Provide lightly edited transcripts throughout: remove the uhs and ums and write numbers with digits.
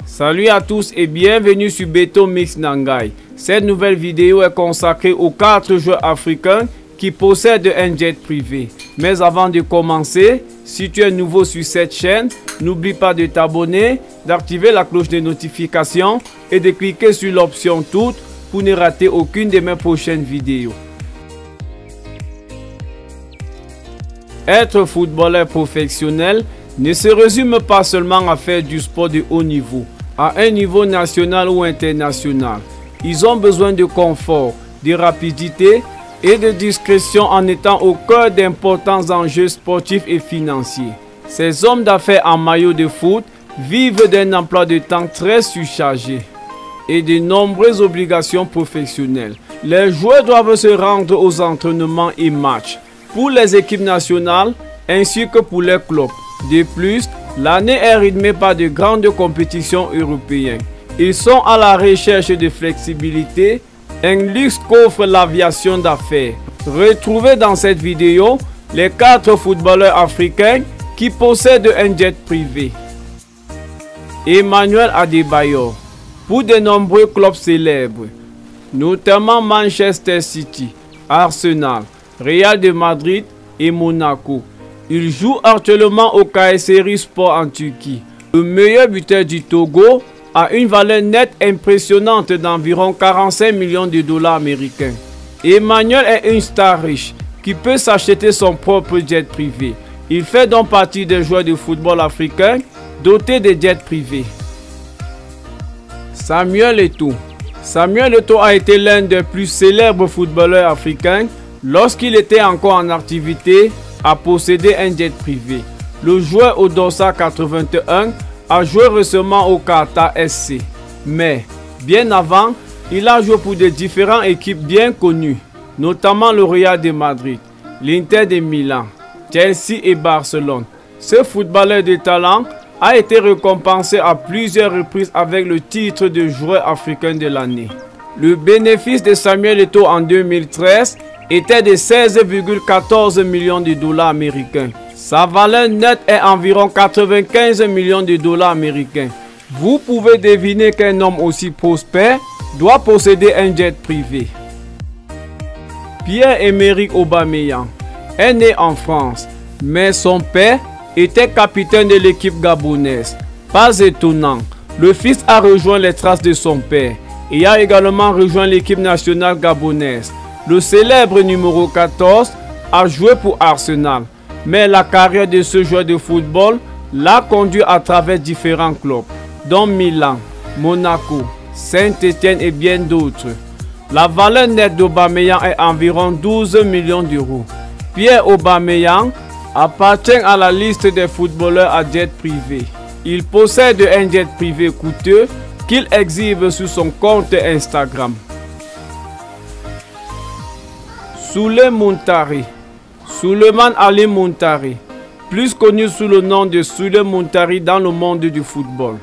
Salut à tous et bienvenue sur Beto Mix Nangai. Cette nouvelle vidéo est consacrée aux 4 joueurs africains qui possèdent un jet privé. Mais avant de commencer, si tu es nouveau sur cette chaîne, n'oublie pas de t'abonner, d'activer la cloche de notification et de cliquer sur l'option toutes pour ne rater aucune de mes prochaines vidéos. Être footballeur professionnel ne se résume pas seulement à faire du sport de haut niveau, à un niveau national ou international. Ils ont besoin de confort, de rapidité et de discrétion en étant au cœur d'importants enjeux sportifs et financiers. Ces hommes d'affaires en maillot de foot vivent d'un emploi de temps très surchargé et de nombreuses obligations professionnelles. Les joueurs doivent se rendre aux entraînements et matchs pour les équipes nationales ainsi que pour les clubs. De plus, l'année est rythmée par de grandes compétitions européennes. Ils sont à la recherche de flexibilité, un luxe qu'offre l'aviation d'affaires. Retrouvez dans cette vidéo les 4 footballeurs africains qui possèdent un jet privé. Emmanuel Adebayor. Pour de nombreux clubs célèbres, notamment Manchester City, Arsenal, Real de Madrid et Monaco. Il joue actuellement au Kayserispor en Turquie. Le meilleur buteur du Togo a une valeur nette impressionnante d'environ 45 millions de dollars américains. Emmanuel est une star riche qui peut s'acheter son propre jet privé. Il fait donc partie des joueurs de football africains dotés de jets privés. Samuel Eto'o. Samuel Eto'o a été l'un des plus célèbres footballeurs africains lorsqu'il était encore en activité à posséder un jet privé. Le joueur au dossard 81 a joué récemment au Qatar SC. Mais bien avant, il a joué pour de différentes équipes bien connues, notamment le Real de Madrid, l'Inter de Milan, Chelsea et Barcelone. Ce footballeur de talent a été récompensé à plusieurs reprises avec le titre de joueur africain de l'année. Le bénéfice de Samuel Eto'o en 2013 était de 16,14 millions de dollars américains. Sa valeur nette est environ 95 millions de dollars américains. Vous pouvez deviner qu'un homme aussi prospère doit posséder un jet privé. Pierre-Emerick Aubameyang est né en France, mais son père était capitaine de l'équipe gabonaise. Pas étonnant, le fils a rejoint les traces de son père et a également rejoint l'équipe nationale gabonaise. Le célèbre numéro 14 a joué pour Arsenal, mais la carrière de ce joueur de football l'a conduit à travers différents clubs, dont Milan, Monaco, Saint-Étienne et bien d'autres. La valeur nette d'Aubameyang est environ 12 millions d'euros. Pierre Aubameyang appartient à la liste des footballeurs à jet privé. Il possède un jet privé coûteux qu'il exhibe sur son compte Instagram. Souley Muntari. Souleymane Ali Muntari, plus connu sous le nom de Souley Muntari dans le monde du football.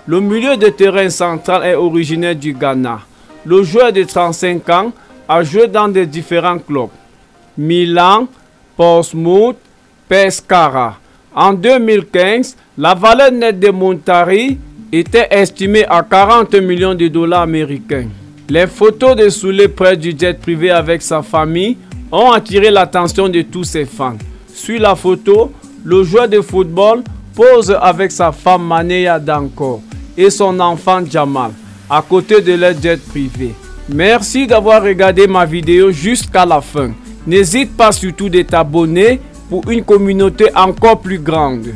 Le milieu de terrain central est originaire du Ghana. Le joueur de 35 ans a joué dans de différents clubs: Milan, Portsmouth, Pescara. En 2015, la valeur nette de Muntari était estimée à 40 millions de dollars américains. Les photos de Souley près du jet privé avec sa famille ont attiré l'attention de tous ses fans. Sur la photo, le joueur de football pose avec sa femme Maneya Dankor et son enfant Jamal à côté de leur jet privé. Merci d'avoir regardé ma vidéo jusqu'à la fin. N'hésite pas surtout de t'abonner pour une communauté encore plus grande.